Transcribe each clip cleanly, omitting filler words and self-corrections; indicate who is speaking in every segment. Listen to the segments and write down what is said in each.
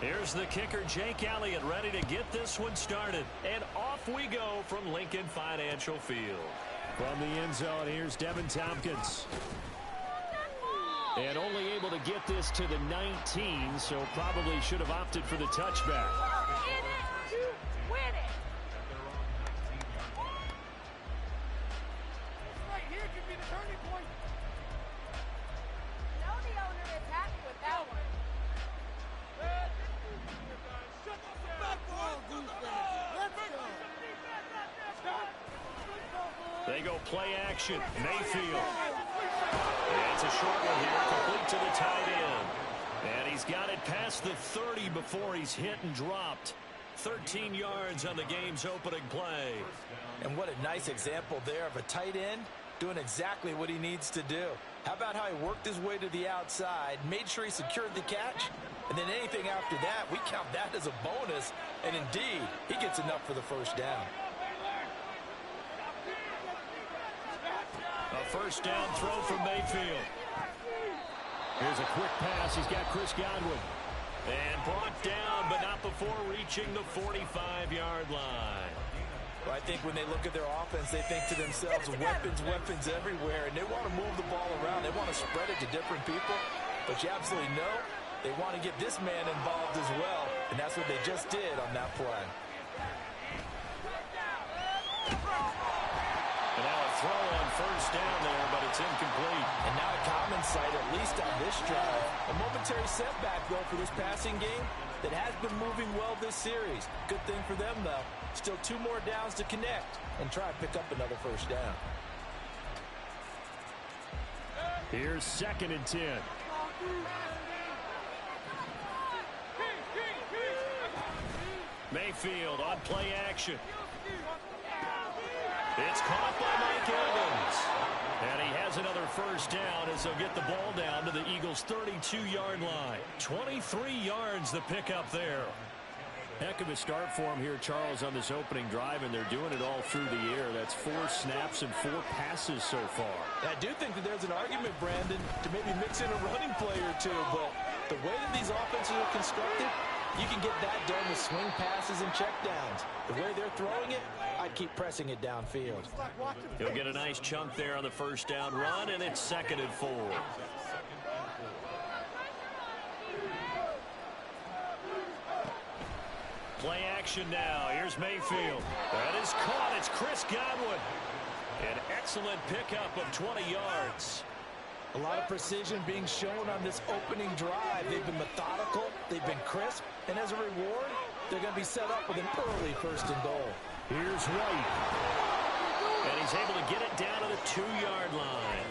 Speaker 1: Here's the kicker, Jake Elliott, ready to get this one started. And off we go from Lincoln Financial Field. From the end zone, here's Devin Tompkins. And only able to get this to the 19, so probably should have opted for the touchback.
Speaker 2: In it to win it. This right here could be the turning point. You know the owner is happy with that one.
Speaker 1: They go play action. Mayfield. And it's a short one here, complete to the tight end. And he's got it past the 30 before he's hit and dropped. 13 yards on the game's opening play.
Speaker 3: And what a nice example there of a tight end doing exactly what he needs to do. How about how he worked his way to the outside, made sure he secured the catch, and then anything after that, we count that as a bonus. And indeed, he gets enough for the first down.
Speaker 1: A first down throw from Mayfield. Here's a quick pass. He's got Chris Godwin. And brought down, but not before reaching the 45-yard line.
Speaker 3: Well, I think when they look at their offense, they think to themselves, weapons, weapons everywhere, and they want to move the ball around. They want to spread it to different people, but you absolutely know they want to get this man involved as well, and that's what they just did on that play.
Speaker 1: And now a throw on first down there, but it's incomplete.
Speaker 3: And now a common sight, at least on this drive. A momentary setback, though, for this passing game that has been moving well this series. Good thing for them, though. Still 2 more downs to connect and try to pick up another first down.
Speaker 1: Here's 2nd and 10. Mayfield on play action. It's caught by Mike Evans. And he has another first down as they'll get the ball down to the Eagles' 32-yard line. 23 yards the pickup there. Heck of a start for him here, Charles, on this opening drive, and they're doing it all through the air. That's 4 snaps and 4 passes so far.
Speaker 3: I do think that there's an argument, Brandon, to maybe mix in a running play or two, but the way that these offenses are constructed, you can get that done with swing passes and checkdowns. The way they're throwing it, I'd keep pressing it downfield.
Speaker 1: He'll get a nice chunk there on the first down run, and it's 2nd and 4. Play action now. Here's Mayfield. That is caught. It's Chris Godwin. An excellent pickup of 20 yards.
Speaker 3: A lot of precision being shown on this opening drive. They've been methodical. They've been crisp. And as a reward, they're going to be set up with an early 1st and goal.
Speaker 1: Here's White. And he's able to get it down to the 2-yard line.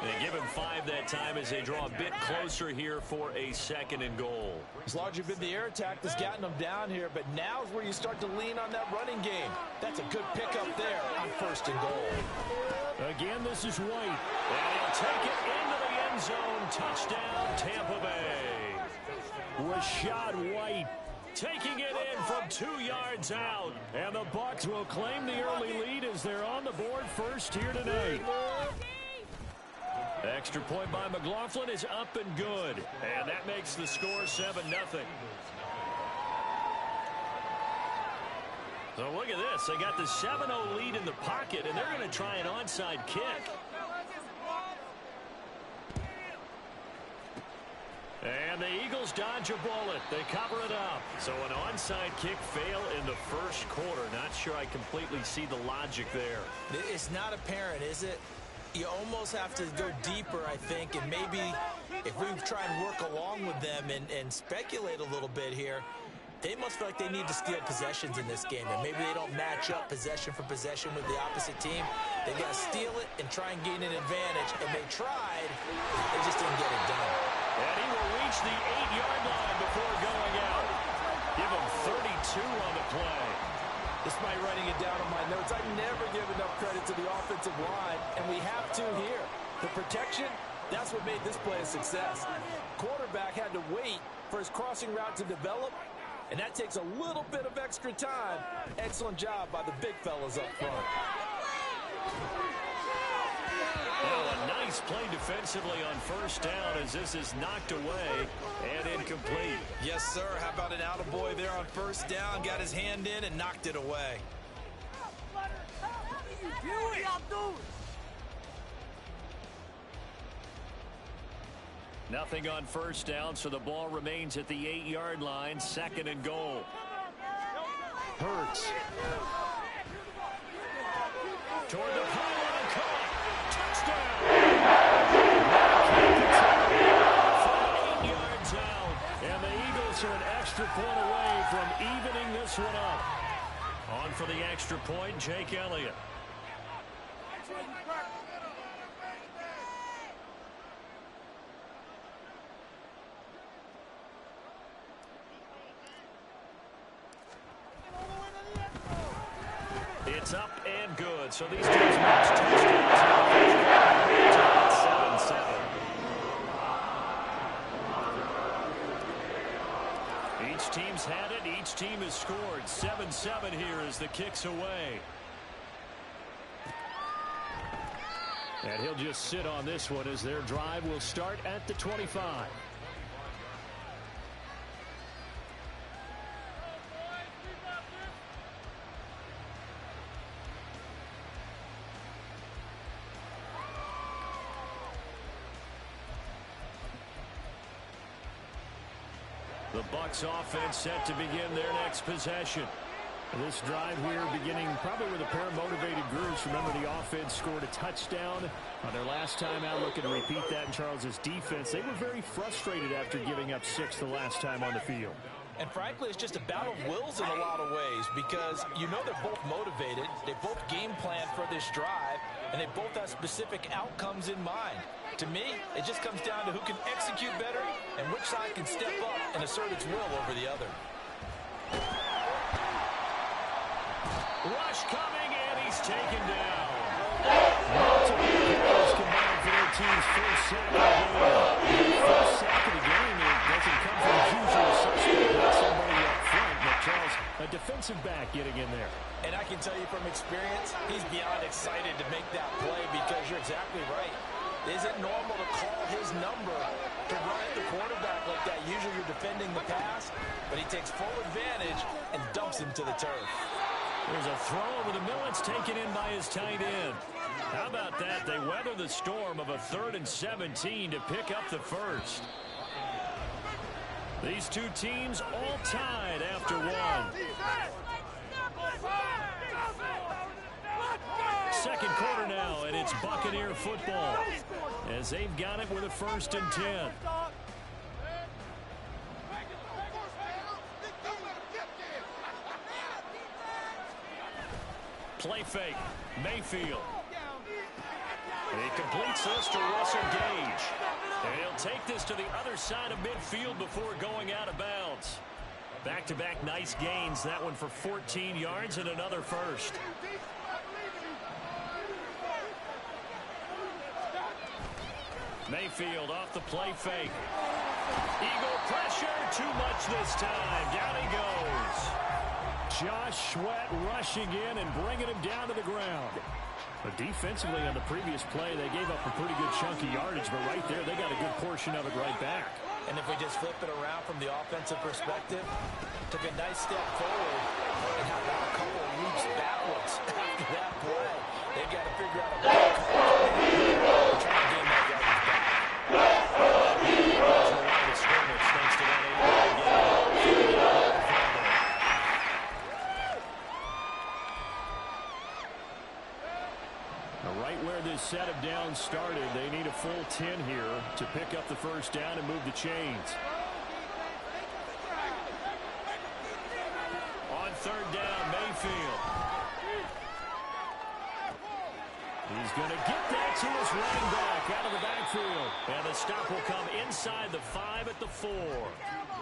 Speaker 1: They give him 5 that time as they draw a bit closer here for a 2nd and goal.
Speaker 3: It's largely been the air attack that's gotten them down here, but now is where you start to lean on that running game. That's a good pickup there on 1st and goal.
Speaker 1: Again, this is White. And he'll take it into the end zone. Touchdown, Tampa Bay. Rashad White taking it in from 2 yards out. And the Bucs will claim the early lead as they're on the board first here tonight. Extra point by McLaughlin is up and good. And that makes the score 7-0. So look at this. They got the 7-0 lead in the pocket, and they're going to try an onside kick. And the Eagles dodge a bullet. They cover it up. So an onside kick fail in the first quarter. Not sure I completely see the logic there.
Speaker 3: It's not apparent, is it? You almost have to go deeper, I think, and maybe if we try and work along with them and speculate a little bit here, they must feel like they need to steal possessions in this game, and maybe they don't match up possession for possession with the opposite team. They got to steal it and try and gain an advantage, and they tried. They just didn't get it done.
Speaker 1: And he will reach the 8-yard line before going out. Give him 32 on the play.
Speaker 3: Despite writing it down on my notes, I never give enough credit to the offensive line, and we have to here. The protection, that's what made this play a success. Quarterback had to wait for his crossing route to develop, and that takes a little bit of extra time. Excellent job by the big fellas up front.
Speaker 1: Now a nice play defensively on first down as this is knocked away and incomplete.
Speaker 3: Yes, sir. How about an attaboy there on first down? Got his hand in and knocked it away.
Speaker 1: Nothing on first down, so the ball remains at the 8-yard line. 2nd and goal. Hurts. Toward the pylon, caught. Touchdown. From 8 yards out. And the Eagles are an extra point away from evening this one up. On for the extra point, Jake Elliott. It's up and good. So these teams match touchdowns. 7-7. Each team's had it. Each team has scored. 7-7 here as the kick's away. And he'll just sit on this one as their drive will start at the 25. The Bucs offense set to begin their next possession. This drive here beginning probably with a pair of motivated groups. Remember, the offense scored a touchdown on their last time out. Looking to repeat that in Charles's defense. They were very frustrated after giving up 6 the last time on the field.
Speaker 3: And frankly, it's just a battle of wills in a lot of ways because you know they're both motivated. They both game plan for this drive, and they both have specific outcomes in mind. To me, it just comes down to who can execute better and which side can step up and assert its will over the other.
Speaker 1: Rush coming, and he's taken down. Multiple players combined for their team's first sack of the game. First sack of the game, it doesn't come from the usual suspect, not somebody up front, but Charles, a defensive back getting in there.
Speaker 3: And I can tell you from experience, he's beyond excited to make that play because you're exactly right. Is it normal to call his number to run at the quarterback like that? Usually you're defending the pass, but he takes full advantage and dumps him to the turf.
Speaker 1: There's a throw over the middle. It's taken in by his tight end. How about that? They weather the storm of a 3rd and 17 to pick up the first. These two teams all tied after one. Second quarter now, and it's Buccaneer football as they've got it with a 1st and 10. Play fake. Mayfield. He completes this to Russell Gage. And he'll take this to the other side of midfield before going out of bounds. Back-to-back nice gains. That one for 14 yards and another first. Mayfield off the play fake. Eagle pressure. Too much this time. Down he goes. Josh Sweat rushing in and bringing him down to the ground. But defensively on the previous play, they gave up a pretty good chunk of yardage, but right there, they got a good portion of it right back.
Speaker 3: And if we just flip it around from the offensive perspective, took a nice step forward and how about a couple of leaps backwards after that play. They've got to figure out a way to try to gain that yardage back. Thanks to that 8-yard gain.
Speaker 1: Right where this set of downs started, they need a full 10 here to pick up the first down and move the chains. On 3rd down, Mayfield. He's going to get that to his running back out of the backfield. And the stop will come inside the 5 at the 4.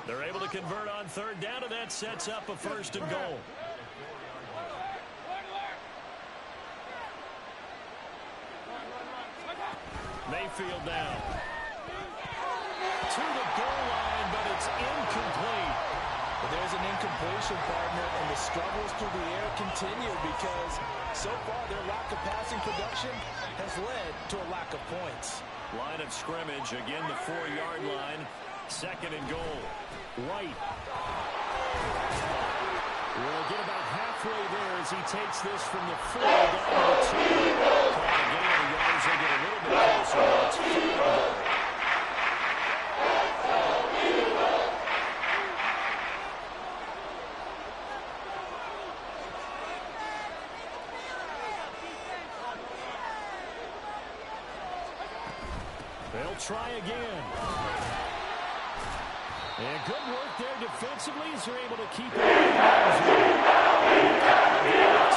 Speaker 1: They're able to convert on 3rd down, and that sets up a 1st and goal. Mayfield down. To the goal line, but it's incomplete.
Speaker 3: But there's an incompletion, partner, and the struggles through the air continue because so far their lack of passing production has led to a lack of points.
Speaker 1: Line of scrimmage, again the 4-yard line. 2nd and goal. White. We'll get about halfway there as he takes this from the 4 down to the 2. Again, the yards will get a little bit closer. It's 4 and goal. They'll try again. And good work there defensively as they're able to keep it in the end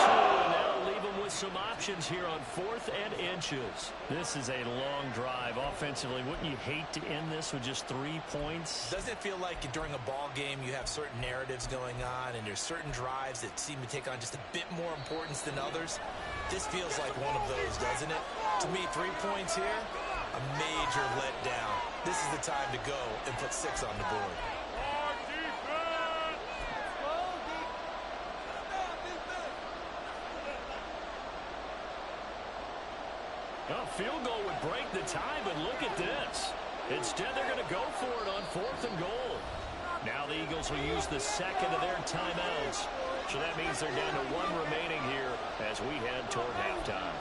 Speaker 1: zone. And that'll leave them with some options here on 4th and inches. This is a long drive offensively. Wouldn't you hate to end this with just 3 points?
Speaker 3: Doesn't it feel like during a ball game you have certain narratives going on and there's certain drives that seem to take on just a bit more importance than others? This feels like one of those, doesn't it? To me, 3 points here, a major letdown. This is the time to go and put 6 on the board.
Speaker 1: A field goal would break the tie, but look at this. Instead, they're going to go for it on 4th and goal. Now the Eagles will use the second of their timeouts. So that means they're down to 1 remaining here as we head toward halftime.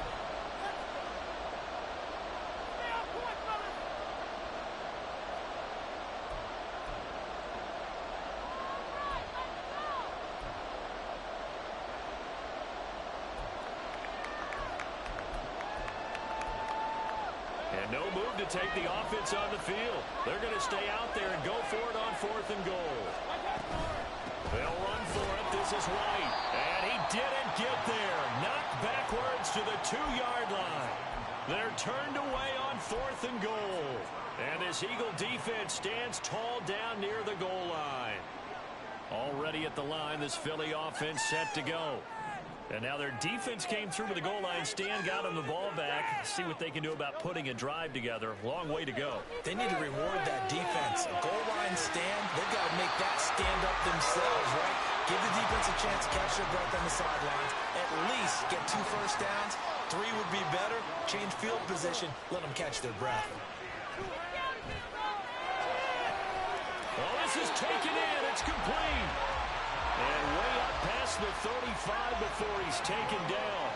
Speaker 1: No move to take the offense on the field. They're going to stay out there and go for it on 4th and goal. They'll run for it. This is White. And he didn't get there. Knocked backwards to the 2-yard line. They're turned away on 4th and goal. And this Eagle defense stands tall down near the goal line. Already at the line, this Philly offense set to go. And now their defense came through to the goal line. Stan got them the ball back. See what they can do about putting a drive together. Long way to go.
Speaker 3: They need to reward that defense. A goal line stand, they've got to make that stand up themselves, right? Give the defense a chance to catch their breath on the sidelines. At least get 2 first downs. 3 would be better. Change field position. Let them catch their breath.
Speaker 1: Well, this is taken in. It's complete. And way up past the 35 before he's taken down.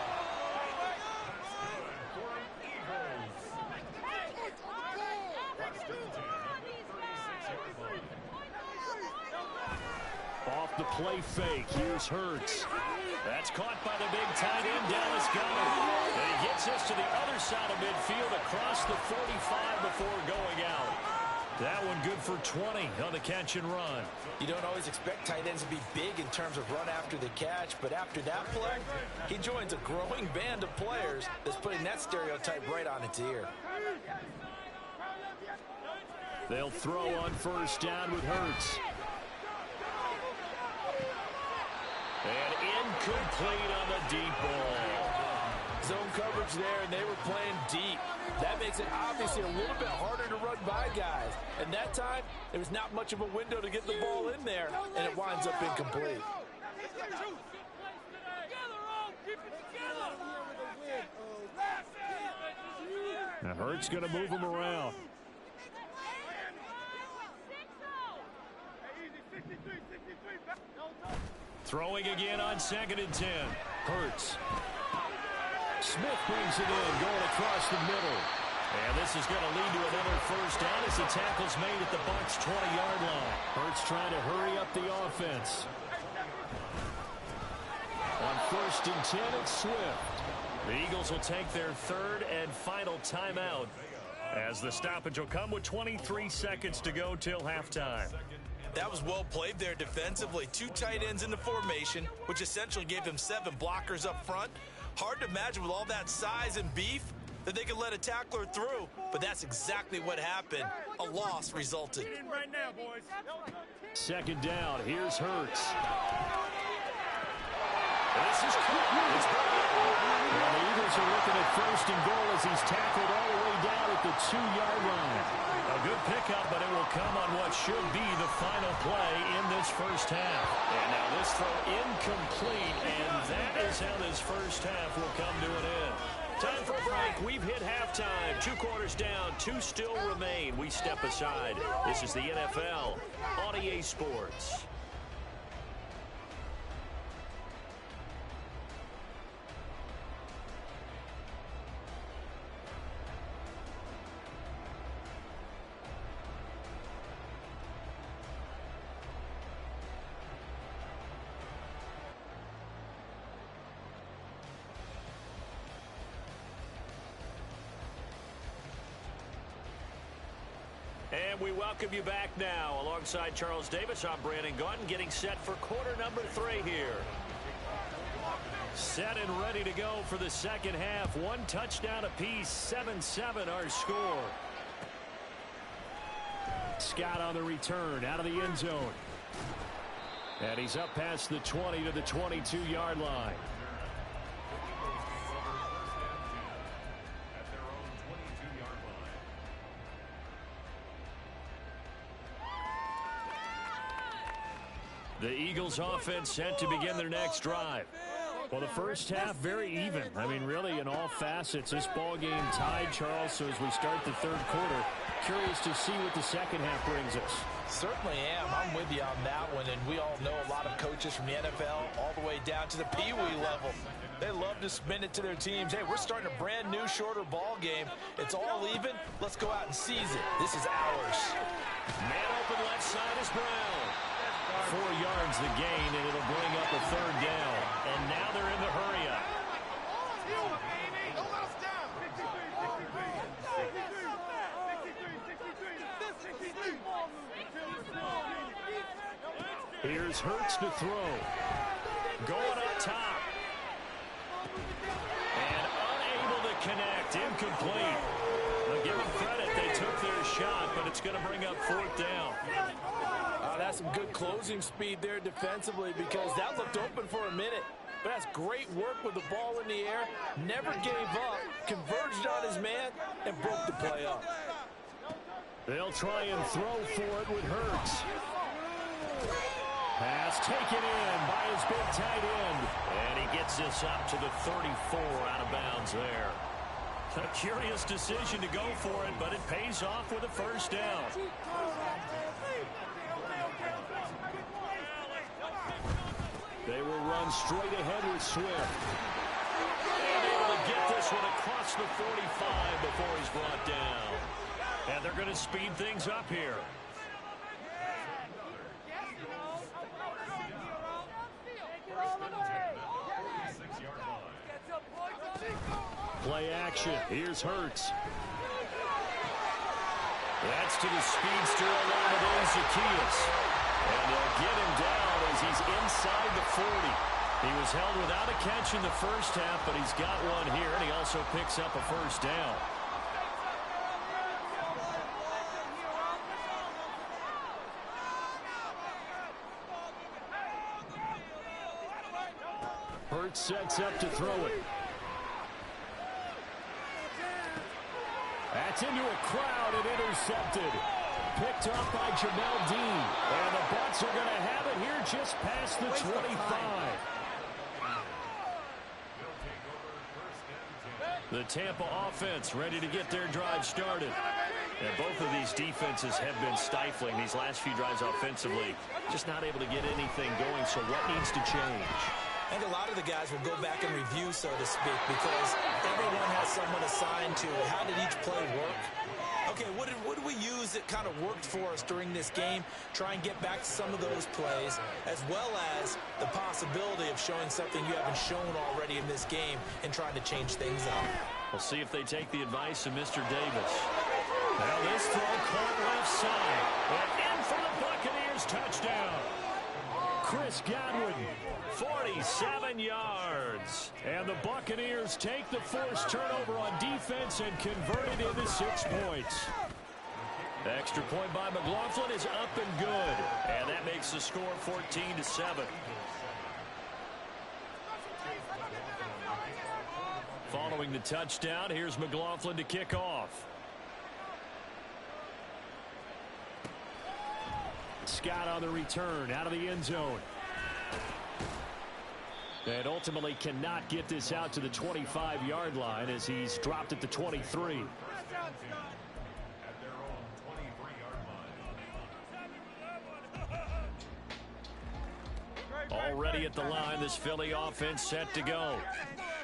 Speaker 1: Off the play fake. Here's Hurts. That's caught by the big tight end, Dallas Goedert. And he gets us to the other side of midfield across the 45 before going out. That one good for 20 on the catch and run.
Speaker 3: You don't always expect tight ends to be big in terms of run after the catch, but after that play, he joins a growing band of players that's putting that stereotype right on its ear.
Speaker 1: They'll throw on 1st down with Hurts. And incomplete on the deep ball.
Speaker 4: Zone coverage there, and they were playing deep. That makes it obviously a little bit harder to run by guys. And that time, there was not much of a window to get the ball in there, and it winds up incomplete.
Speaker 1: Now Hurts going to move him around. Throwing again on 2nd and 10. Hurts. Smith brings it in, going across the middle. And this is going to lead to another 1st down as the tackle's made at the Bucs' 20-yard line. Hurts trying to hurry up the offense. On 1st and 10, it's Swift. The Eagles will take their 3rd and final timeout as the stoppage will come with 23 seconds to go till halftime.
Speaker 3: That was well played there defensively. 2 tight ends in the formation, which essentially gave them 7 blockers up front. Hard to imagine with all that size and beef that they could let a tackler through, but that's exactly what happened. A loss resulted.
Speaker 2: Right now, boys.
Speaker 1: 2nd down. Here's Hurts. This is it's well, the Eagles are looking at 1st and goal as he's tackled all the way down at the 2-yard line. A good pickup, but it will come on what should be the final play in this 1st half. And now this throw incomplete, and that is how this 1st half will come to an end. Time for a break. We've hit halftime. 2 quarters down. 2 still remain. We step aside. This is the NFL on EA Sports. And we welcome you back now. Alongside Charles Davis, I'm Brandon Gunn, getting set for quarter number 3 here. Set and ready to go for the second half. 1 touchdown apiece, 7-7 our score. Scott on the return, out of the end zone. And he's up past the 20 to the 22-yard line. The Eagles offense set to begin their next drive. Well, the first half, very even. I mean, really, in all facets, this ball game tied, Charles. So as we start the third quarter, curious to see what the second half brings us.
Speaker 3: Certainly am. I'm with you on that one. And we all know a lot of coaches from the NFL all the way down to the Pee-wee level. They love to spin it to their teams. Hey, we're starting a brand new, shorter ball game. It's all even. Let's go out and seize it. This is ours.
Speaker 1: Man open left side is Brown. 4 yards the gain, and it'll bring up a third down. And now they're in the hurry up. Here's Hurts to throw. Going up top. And unable to connect. Incomplete. Now give them credit. They took their shot, but it's going to bring up 4th down.
Speaker 4: That's some good closing speed there defensively, because that looked open for a minute. But that's great work with the ball in the air. Never gave up, converged on his man, and broke the play up.
Speaker 1: They'll try and throw for it with Hurts. Pass taken in by his big tight end. And he gets this up to the 34 out of bounds there. A curious decision to go for it, but it pays off with a first down. They will run straight ahead with Swift. And able to get this one across the 45 before he's brought down. And they're going to speed things up here. Play action. Here's Hurts. That's to the speedster along with Zacchaeus. And they'll get him down as he's inside the 40. He was held without a catch in the first half, but he's got one here, and he also picks up a first down. Hurts sets up to throw it. That's into a crowd and intercepted. Picked up by Jamel Dean. And the Bucs are going to have it here just past the 25. The Tampa offense ready to get their drive started. And both of these defenses have been stifling these last few drives offensively. Just not able to get anything going, so what needs to change?
Speaker 3: I think a lot of the guys will go back and review, so to speak, because everyone has someone assigned to how did each play work. Okay, what did we use that kind of worked for us during this game? Try and get back to some of those plays, as well as the possibility of showing something you haven't shown already in this game and trying to change things up.
Speaker 1: We'll see if they take the advice of Mr. Davis. Now this throw caught left side. And in for the Buccaneers touchdown. Chris Godwin, 47 yards. And the Buccaneers take the forced turnover on defense and convert it into 6 points. The extra point by McLaughlin is up and good. And that makes the score 14-7. Following the touchdown, here's McLaughlin to kick off. Scott on the return, out of the end zone. And ultimately cannot get this out to the 25-yard line as he's dropped at the 23. Already at the line, this Philly offense set to go.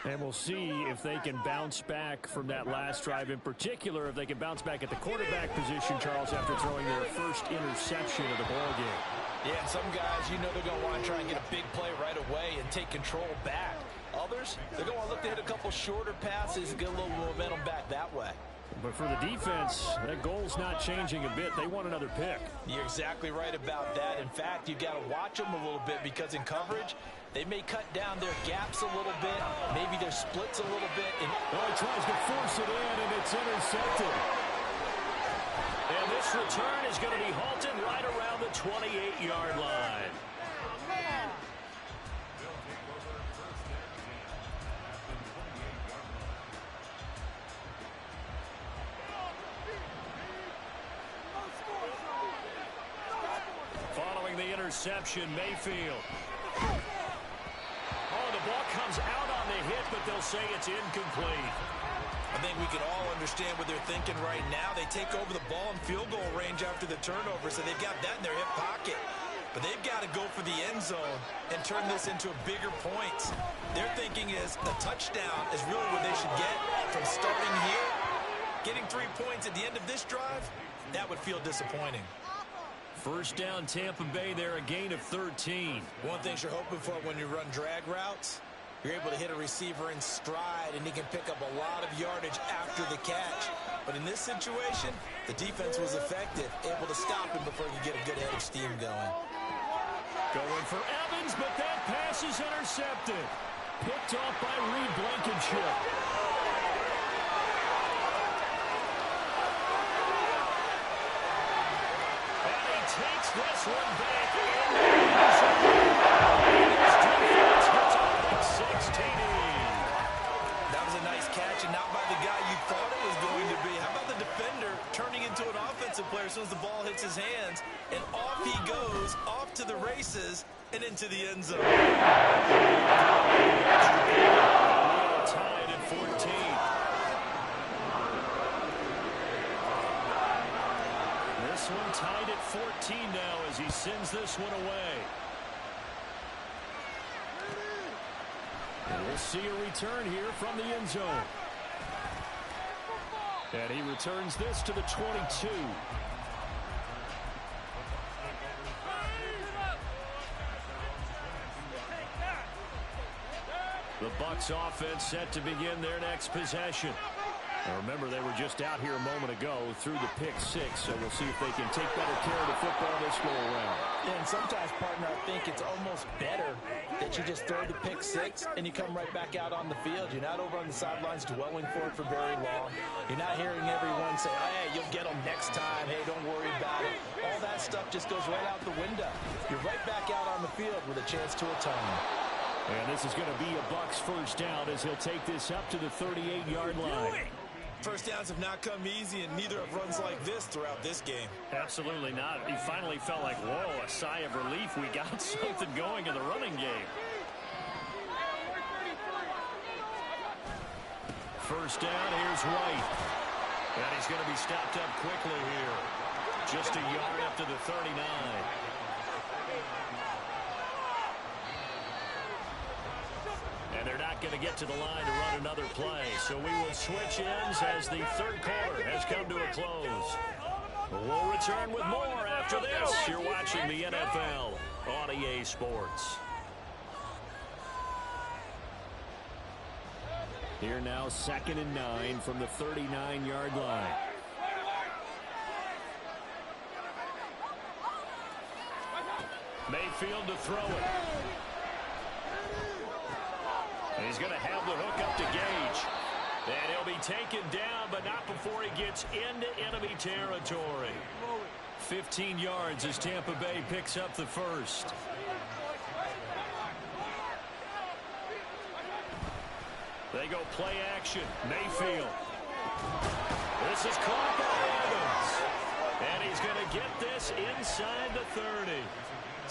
Speaker 1: And we'll see if they can bounce back from that last drive. In particular, if they can bounce back at the quarterback position, Charles, after throwing their first interception of the ballgame.
Speaker 3: Yeah, some guys, you know they're going to want to try and get a big play right away and take control back. Others, they're going to look to hit a couple shorter passes and get a little momentum back that way.
Speaker 1: But for the defense, that goal's not changing a bit. They want another pick.
Speaker 3: You're exactly right about that. In fact, you've got to watch them a little bit because in coverage, they may cut down their gaps a little bit, maybe their splits a little bit. And
Speaker 1: he tries to force it in, and it's intercepted. And this return is going to be halted right around the 28-yard line. Following the interception, Mayfield. Oh, the ball comes out on the hit, but they'll say it's incomplete.
Speaker 3: I think we can all understand what they're thinking right now. They take over the ball in field goal range after the turnover, so they've got that in their hip pocket. But they've got to go for the end zone and turn this into a bigger points. Their thinking is a touchdown is really what they should get from starting here. Getting 3 points at the end of this drive, that would feel disappointing.
Speaker 1: First down, Tampa Bay there, a gain of 13.
Speaker 3: One thing you're hoping for when you run drag routes, you're able to hit a receiver in stride, and he can pick up a lot of yardage after the catch. But in this situation, the defense was effective, able to stop him before you get a good head of steam going.
Speaker 1: Going for Evans, but that pass is intercepted. Picked off by Reed Blankenship. And he takes this one back in. His defense hits a pick six TD.
Speaker 3: That was a nice catch, and not by the guy you thought it was going to be. How about the defender turning into an offensive player as soon as the ball hits his hands, and off he goes, off to the races, and into the end zone.
Speaker 1: Tied at 14. This one tied at 14 now as he sends this one away. And we'll see a return here from the end zone. And he returns this to the 22. The Bucs offense set to begin their next possession. Now remember, they were just out here a moment ago through the pick six, so we'll see if they can take better care of the football this go around.
Speaker 3: Yeah, and sometimes, partner, I think it's almost better that you just throw the pick six and you come right back out on the field. You're not over on the sidelines dwelling for it for very long. You're not hearing everyone say, oh, hey, you'll get them next time. Hey, don't worry about it. All that stuff just goes right out the window. You're right back out on the field with a chance to atone.
Speaker 1: And this is going to be a Bucs first down as he'll take this up to the 38-yard line.
Speaker 3: First downs have not come easy, and neither have runs like this throughout this game.
Speaker 1: Absolutely not. He finally felt like, whoa, a sigh of relief. We got something going in the running game. First down, here's White. And he's going to be stopped up quickly here. Just a yard up to the 39. And they're not going to get to the line to run another play. So we will switch ends as the third quarter has come to a close. We'll return with more after this. You're watching the NFL on EA Sports. Here now, 2nd and 9 from the 39-yard line. Mayfield to throw it. And he's going to have the hook up to Gage. And he'll be taken down, but not before he gets into enemy territory. 15 yards as Tampa Bay picks up the first. They go play action. Mayfield. This is caught by Evans. And he's going to get this inside the 30.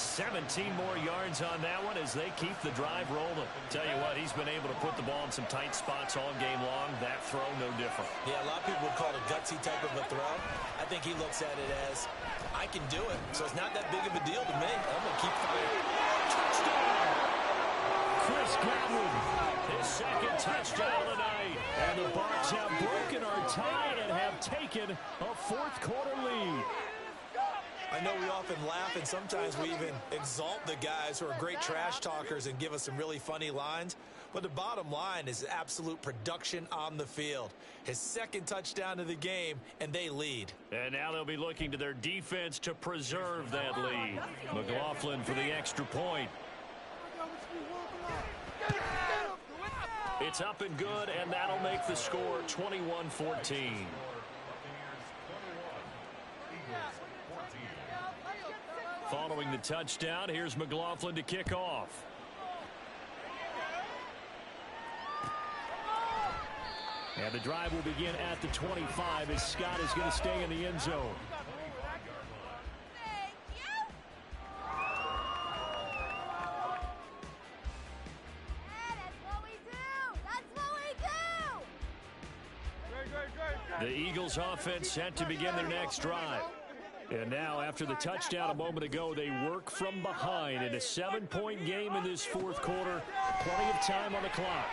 Speaker 1: 17 more yards on that one as they keep the drive rolling. Tell you what, he's been able to put the ball in some tight spots all game long. That throw, no different.
Speaker 3: Yeah, a lot of people would call it a gutsy type of a throw. I think he looks at it as, I can do it, so it's not that big of a deal to me. I'm going to keep firing.
Speaker 1: Touchdown! Chris Godwin, his second touchdown of the night. And the Bucs have broken our tie and have taken a fourth-quarter lead.
Speaker 3: I know we often laugh, and sometimes we even exalt the guys who are great trash talkers and give us some really funny lines. But the bottom line is absolute production on the field. His second touchdown of the game, and they lead.
Speaker 1: And now they'll be looking to their defense to preserve that lead. McLaughlin for the extra point. It's up and good, and that'll make the score 21-14. Following the touchdown, here's McLaughlin to kick off. And the drive will begin at the 25 as Scott is going to stay in the end zone. The Eagles offense set to begin their next drive. And now, after the touchdown a moment ago, they work from behind in a 7-point game in this fourth quarter. Plenty of time on the clock.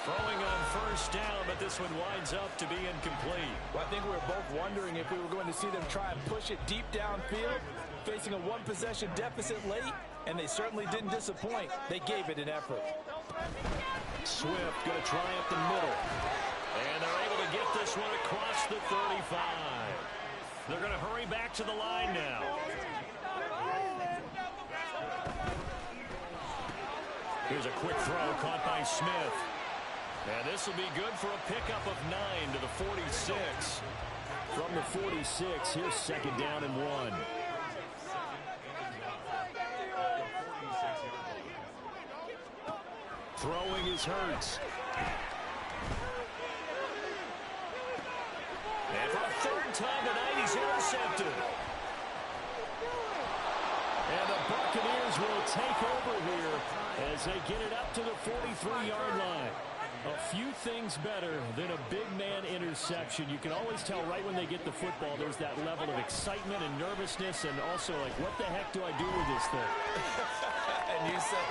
Speaker 1: Throwing on first down, but this one winds up to be incomplete.
Speaker 4: Well, I think we were both wondering if we were going to see them try and push it deep downfield, facing a one-possession deficit late, and they certainly didn't disappoint. They gave it an effort.
Speaker 1: Swift going to try up the middle. And they're able to get this one across the 35. They're going to hurry back to the line now. Here's a quick throw caught by Smith. And this will be good for a pickup of 9 to the 46. From the 46, here's second down and 1. Throwing is Hurts. And for a third time tonight, he's intercepted. And the Buccaneers will take over here as they get it up to the 43-yard line. A few things better than a big man interception. You can always tell right when they get the football, there's that level of excitement and nervousness, and also like, what the heck do I do with this thing?
Speaker 3: And you say,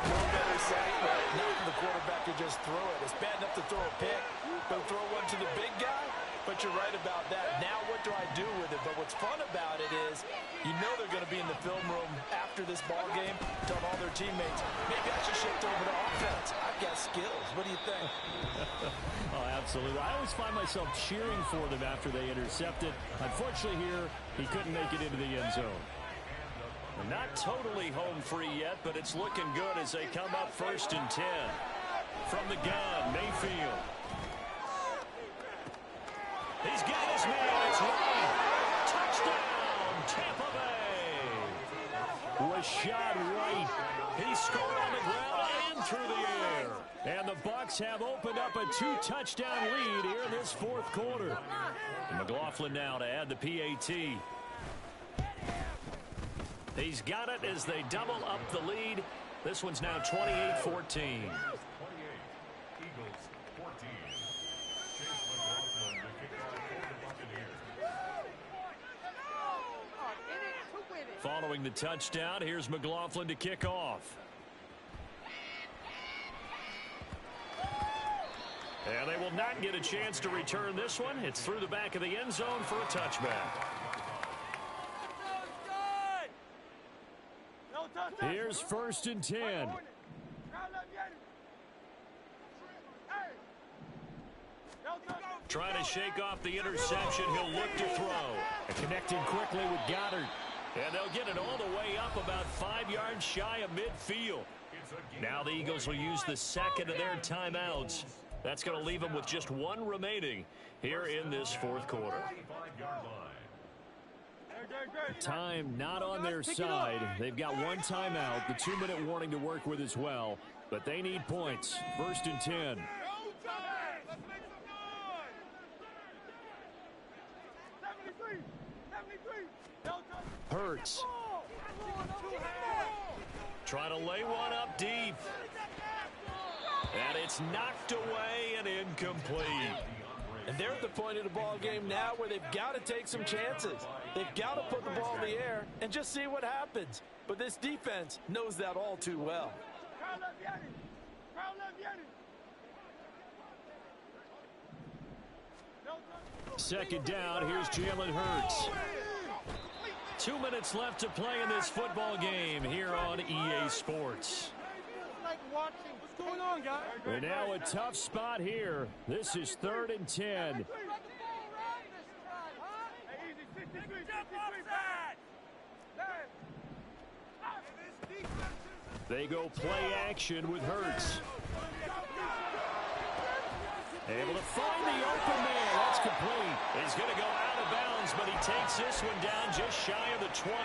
Speaker 3: no better say, but not for the quarterback to just throw it. It's bad enough to throw a pick, but throw one to the big guy. But you're right about that. Now what do I do with it? But what's fun about it is you know they're going to be in the film room after this ball game, telling all their teammates, maybe I should shift over to offense. I've got skills. What do you think?
Speaker 1: Oh, absolutely. I always find myself cheering for them after they intercept it. Unfortunately here, he couldn't make it into the end zone. Not totally home free yet, but it's looking good as they come up 1st and 10. From the gun, Mayfield. He's got his man. It's right. Touchdown, Tampa Bay. Rashad White. He scored on the ground and through the air. And the Bucs have opened up a 2-touchdown lead here in this fourth quarter. And McLaughlin now to add the PAT. He's got it as they double up the lead. This one's now 28-14. Following the touchdown, here's McLaughlin to kick off. And they will not get a chance to return this one. It's through the back of the end zone for a touchback. Here's 1st and 10. Trying to shake off the interception. He'll look to throw. And connecting quickly with Goddard. And they'll get it all the way up about 5 yards shy of midfield. Now the Eagles will use the second of their timeouts. That's going to leave them with just one remaining here in this fourth quarter. Time not on their side. They've got one timeout, the 2-minute warning to work with as well. But they need points. 1st and 10. Hurts. Trying to lay one up deep. And it's knocked away and incomplete.
Speaker 4: And they're at the point of the ball game now where they've got to take some chances. They've got to put the ball in the air and just see what happens. But this defense knows that all too well.
Speaker 1: Second down, here's Jalen Hurts. 2 minutes left to play in this football game here on EA Sports.
Speaker 2: What's going on, guys?
Speaker 1: And now a tough spot here. This is 3rd and 10. They go play action with Hurts. Able to find the open man. That's complete. He's going to go out of bounds, but he takes this one down just shy of the 20.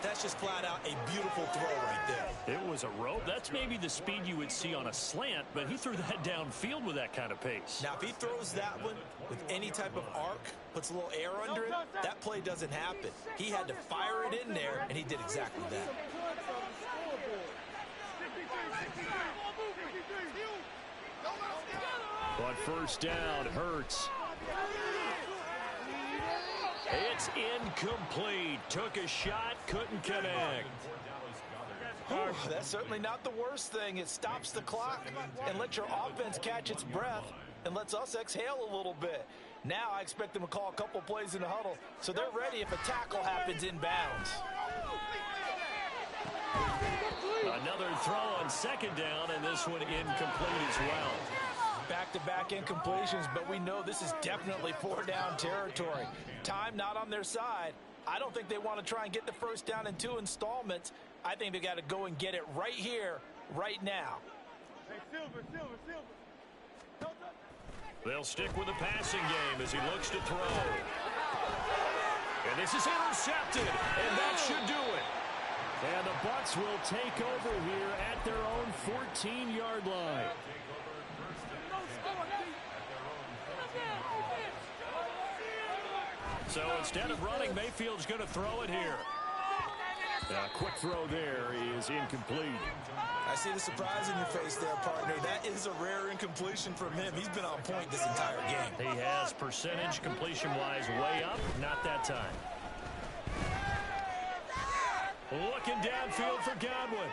Speaker 3: That's just flat out a beautiful throw right there.
Speaker 1: It was a rope. That's maybe the speed you would see on a slant, but he threw that downfield with that kind of pace.
Speaker 3: Now, if he throws that one with any type of arc, puts a little air under it, that play doesn't happen. He had to fire it in there, and he did exactly that.
Speaker 1: On first down, Hurts. It's incomplete. Took a shot, couldn't connect.
Speaker 4: That's certainly not the worst thing. It stops the clock and lets your offense catch its breath and lets us exhale a little bit. Now I expect them to call a couple plays in the huddle so they're ready if a tackle happens inbounds.
Speaker 1: Another throw on second down, and this one incomplete as well.
Speaker 4: Back-to-back incompletions, but we know this is definitely 4-down territory. Time not on their side. I don't think they want to try and get the first down in 2 installments. I think they got to go and get it right here, right now.
Speaker 1: They'll stick with the passing game as he looks to throw. And this is intercepted, and that should do it. And the Bucs will take over here at their own 14-yard line. So instead of running, Mayfield's going to throw it here. A quick throw there is incomplete.
Speaker 3: I see the surprise in your face there, partner. That is a rare incompletion from him. He's been on point this entire game.
Speaker 1: He has percentage completion-wise way up. Not that time. Looking downfield for Godwin.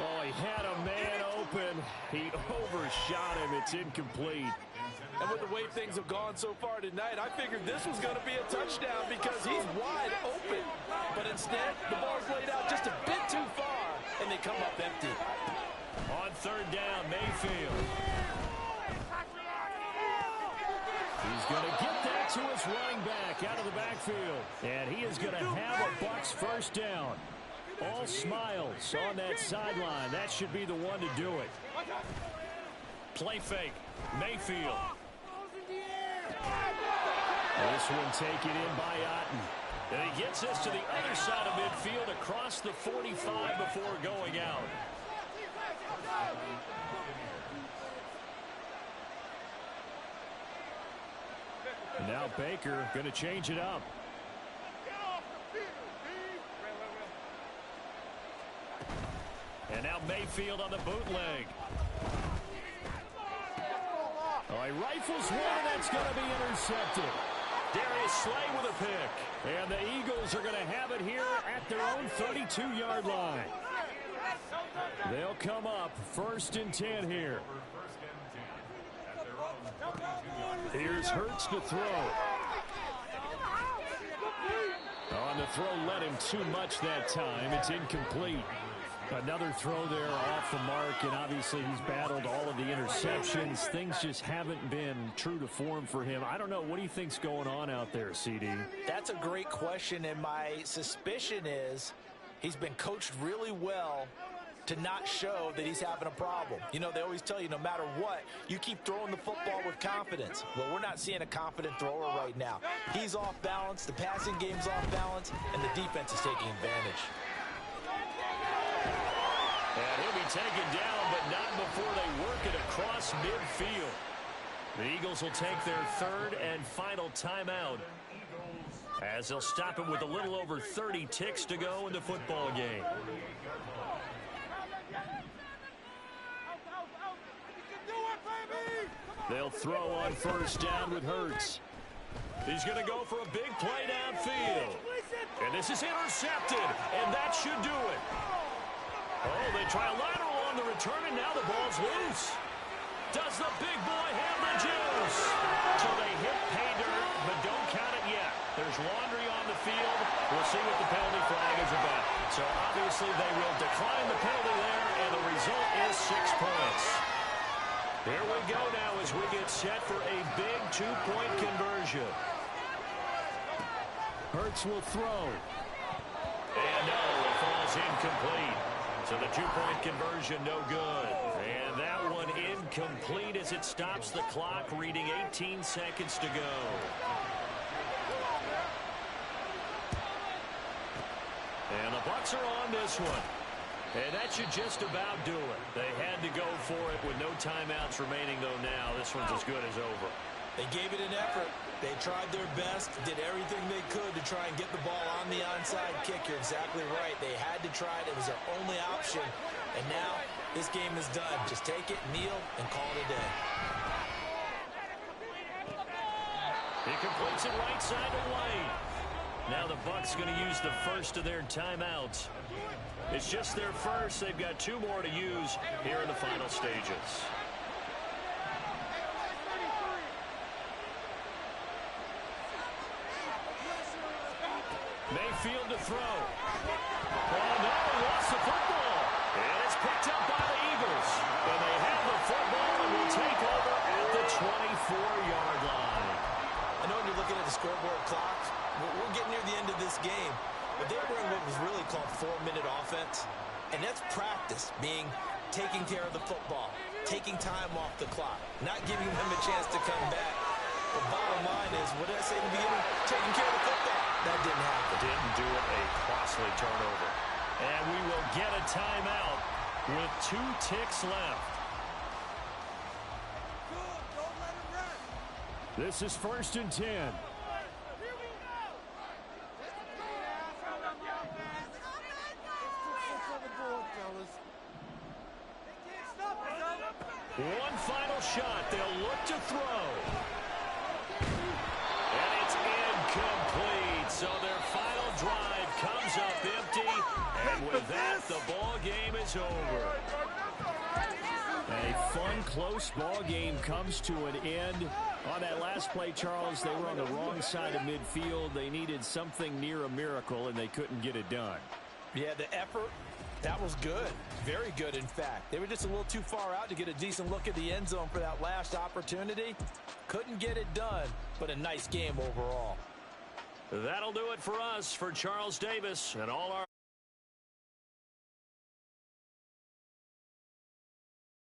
Speaker 1: Oh, he had a man open. He overshot him. It's incomplete.
Speaker 4: And with the way things have gone so far tonight, I figured this was going to be a touchdown because he's wide open. But instead, the ball's laid out just a bit too far, and they come up empty.
Speaker 1: On third down, Mayfield. He's going to get that to his running back out of the backfield. And he is going to have a Bucs first down. All smiles on that sideline. That should be the one to do it. Play fake. Mayfield. This one taken in by Otten. And he gets us to the other side of midfield across the 45 before going out. Now Baker going to change it up. And now Mayfield on the bootleg. Oh, he rifles one, that's going to be intercepted. Darius Slay with a pick. And the Eagles are going to have it here at their own 32-yard line. They'll come up 1st and 10 here. Here's Hurts to throw. On the throw, let him too much that time. It's incomplete. Another throw there off the mark, and obviously he's battled all of the interceptions. Things just haven't been true to form for him. I don't know. What do you think's going on out there, CD?
Speaker 3: That's a great question, and my suspicion is he's been coached really well to not show that he's having a problem. You know, they always tell you no matter what, you keep throwing the football with confidence. Well, we're not seeing a confident thrower right now. He's off balance, the passing game's off balance, and the defense is taking advantage.
Speaker 1: And he'll be taken down, but not before they work it across midfield. The Eagles will take their 3rd and final timeout as they'll stop it with a little over 30 ticks to go in the football game. They'll throw on first down with Hurts. He's going to go for a big play downfield. And this is intercepted, and that should do it. Oh, they try a lateral on the return, and now the ball's loose. Does the big boy have the juice? So they hit pay dirt, but don't count it yet. There's laundry on the field. We'll see what the penalty flag is about. So obviously they will decline the penalty there, and the result is 6 points. Here we go now as we get set for a big 2-point conversion. Hurts will throw. And no, it falls incomplete. So the 2-point conversion no good. And that one incomplete as it stops the clock, reading 18 seconds to go. And the Bucs are on this one. And that should just about do it. They had to go for it with no timeouts remaining, though now this one's as good as over.
Speaker 3: They gave it an effort. They tried their best, did everything they could to try and get the ball on the onside kick. You're exactly right. They had to try it. It was their only option. And now this game is done. Just take it, kneel, and call it a day.
Speaker 1: He completes it right side to White. Now the Bucs going to use the first of their timeouts. It's just their first. They've got 2 more to use here in the final stages. Mayfield to throw. Oh, no, he lost the football. And it's picked up by the Eagles. And they have the football and will take over at the 24-yard line.
Speaker 3: I know when you're looking at the scoreboard clock, we're getting near the end of this game. But they were in what was really called 4-minute offense. And that's practice, being taking care of the football, taking time off the clock, not giving them a chance to come back. The bottom line is, what did I say in the beginning? Taking care of the football. That didn't happen.
Speaker 1: Didn't do it. A costly turnover. And we will get a timeout with 2 ticks left. This is 1st and 10. One final shot. They'll look to throw. And it's incomplete. So their final drive comes up empty. And with that, the ball game is over. A fun, close ball game comes to an end. On that last play, Charles, they were on the wrong side of midfield. They needed something near a miracle, and they couldn't get it done.
Speaker 3: Yeah, the effort, that was good. Very good, in fact. They were just a little too far out to get a decent look at the end zone for that last opportunity. Couldn't get it done, but a nice game overall.
Speaker 1: That'll do it for us. For Charles Davis and all our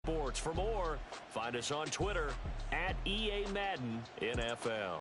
Speaker 1: sports. For more, find us on Twitter @EA Madden NFL.